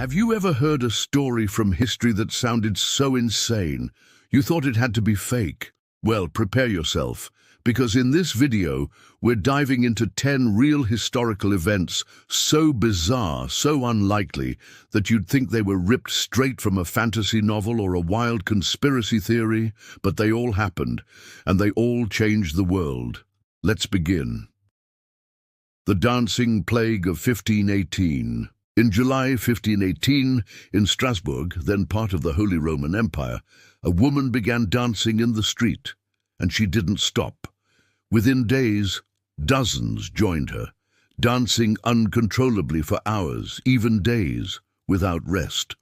Have you ever heard a story from history that sounded so insane you thought it had to be fake? Well, prepare yourself, because in this video, we're diving into 10 real historical events so bizarre, so unlikely, that you'd think they were ripped straight from a fantasy novel or a wild conspiracy theory, but they all happened, and they all changed the world. Let's begin. The Dancing Plague of 1518. In July 1518, in Strasbourg, then part of the Holy Roman Empire, a woman began dancing in the street, and she didn't stop. Within days, dozens joined her, dancing uncontrollably for hours, even days, without rest.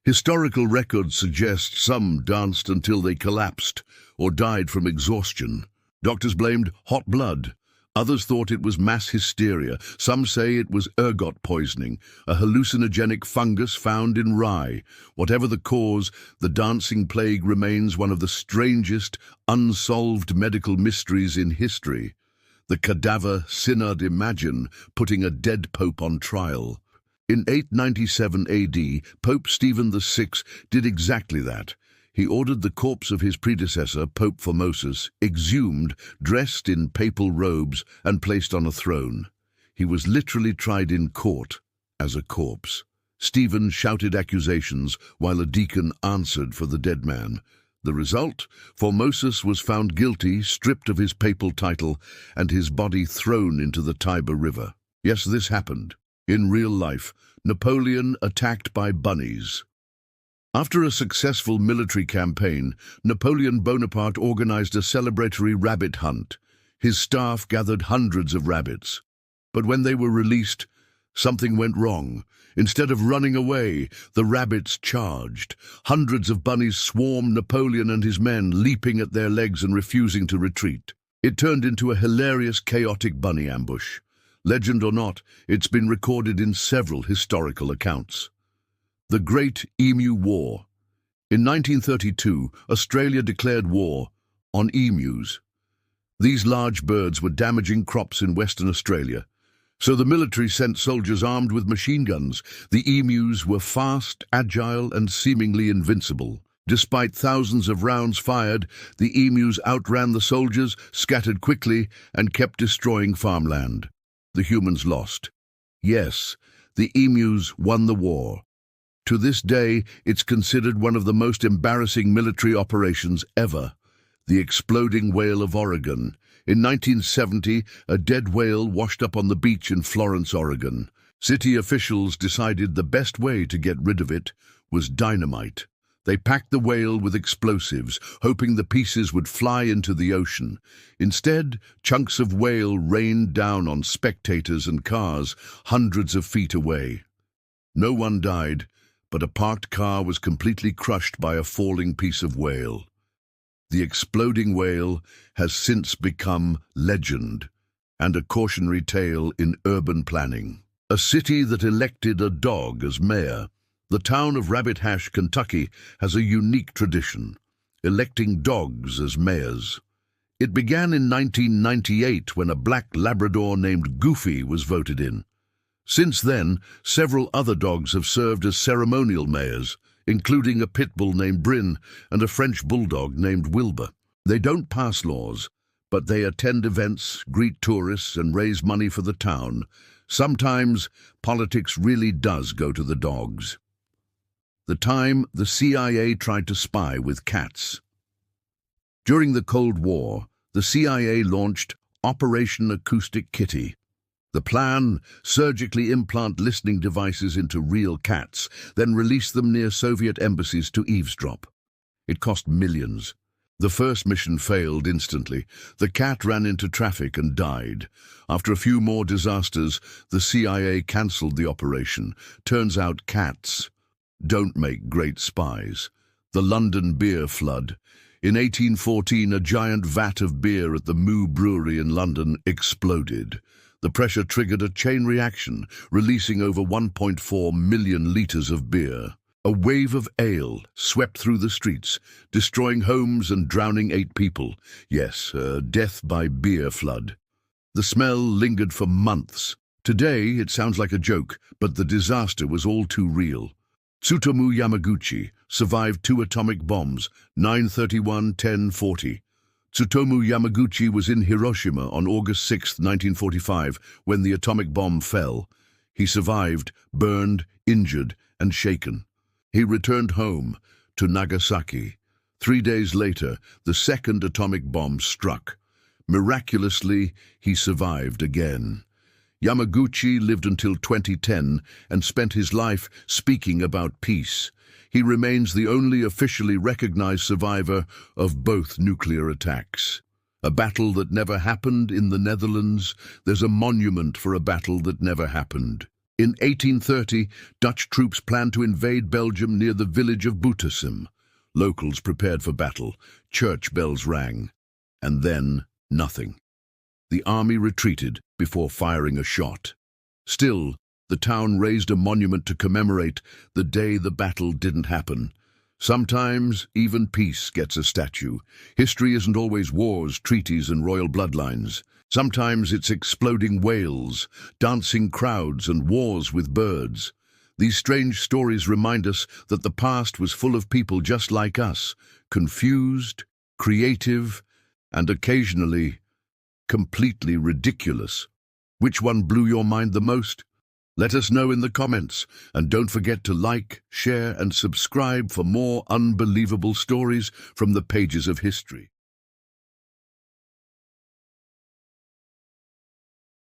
Historical records suggest some danced until they collapsed or died from exhaustion. Doctors blamed hot blood. Others thought it was mass hysteria. Some say it was ergot poisoning, a hallucinogenic fungus found in rye. Whatever the cause, the dancing plague remains one of the strangest, unsolved medical mysteries in history. The cadaver synod, imagine putting a dead pope on trial. In 897 AD, Pope Stephen VI did exactly that. He ordered the corpse of his predecessor, Pope Formosus, exhumed, dressed in papal robes, and placed on a throne. He was literally tried in court as a corpse. Stephen shouted accusations while a deacon answered for the dead man. The result? Formosus was found guilty, stripped of his papal title, and his body thrown into the Tiber River. Yes, this happened. In real life, Napoleon attacked by bunnies. After a successful military campaign, Napoleon Bonaparte organized a celebratory rabbit hunt. His staff gathered hundreds of rabbits. But when they were released, something went wrong. Instead of running away, the rabbits charged. Hundreds of bunnies swarmed Napoleon and his men, leaping at their legs and refusing to retreat. It turned into a hilarious, chaotic bunny ambush. Legend or not, it's been recorded in several historical accounts. The Great Emu War. In 1932, Australia declared war on emus. These large birds were damaging crops in Western Australia, so the military sent soldiers armed with machine guns. The emus were fast, agile, and seemingly invincible. Despite thousands of rounds fired, the emus outran the soldiers, scattered quickly, and kept destroying farmland. The humans lost. Yes, the emus won the war. To this day, it's considered one of the most embarrassing military operations ever. The exploding whale of Oregon. In 1970, a dead whale washed up on the beach in Florence, Oregon. City officials decided the best way to get rid of it was dynamite. They packed the whale with explosives, hoping the pieces would fly into the ocean. Instead, chunks of whale rained down on spectators and cars hundreds of feet away. No one died, but a parked car was completely crushed by a falling piece of whale. The exploding whale has since become legend and a cautionary tale in urban planning. A city that elected a dog as mayor. The town of Rabbit Hash, Kentucky, has a unique tradition, electing dogs as mayors. It began in 1998 when a black Labrador named Goofy was voted in. Since then, several other dogs have served as ceremonial mayors, including a pit bull named Bryn and a French bulldog named Wilbur. They don't pass laws, but they attend events, greet tourists, and raise money for the town. Sometimes, politics really does go to the dogs. The time the CIA tried to spy with cats. During the Cold War, the CIA launched Operation Acoustic Kitty. The plan, surgically implant listening devices into real cats, then release them near Soviet embassies to eavesdrop. It cost millions. The first mission failed instantly. The cat ran into traffic and died. After a few more disasters, the CIA cancelled the operation. Turns out cats don't make great spies. The London beer flood. In 1814, a giant vat of beer at the Moo Brewery in London exploded. The pressure triggered a chain reaction, releasing over 1.4 million litres of beer. A wave of ale swept through the streets, destroying homes and drowning 8 people. Yes, death by beer flood. The smell lingered for months. Today, it sounds like a joke, but the disaster was all too real. Tsutomu Yamaguchi survived 2 atomic bombs, 9/31/10/40. Tsutomu Yamaguchi was in Hiroshima on August 6, 1945, when the atomic bomb fell. He survived, burned, injured, and shaken. He returned home to Nagasaki. 3 days later, the second atomic bomb struck. Miraculously, he survived again. Yamaguchi lived until 2010 and spent his life speaking about peace. He remains the only officially recognized survivor of both nuclear attacks. A battle that never happened in the Netherlands. There's a monument for a battle that never happened. In 1830, Dutch troops planned to invade Belgium near the village of Butersum. Locals prepared for battle. Church bells rang. And then, nothing. The army retreated before firing a shot. Still, the town raised a monument to commemorate the day the battle didn't happen. Sometimes, even peace gets a statue. History isn't always wars, treaties, and royal bloodlines. Sometimes it's exploding whales, dancing crowds, and wars with birds. These strange stories remind us that the past was full of people just like us, confused, creative, and occasionally completely ridiculous. Which one blew your mind the most? Let us know in the comments, and don't forget to like, share, and subscribe for more unbelievable stories from the pages of history.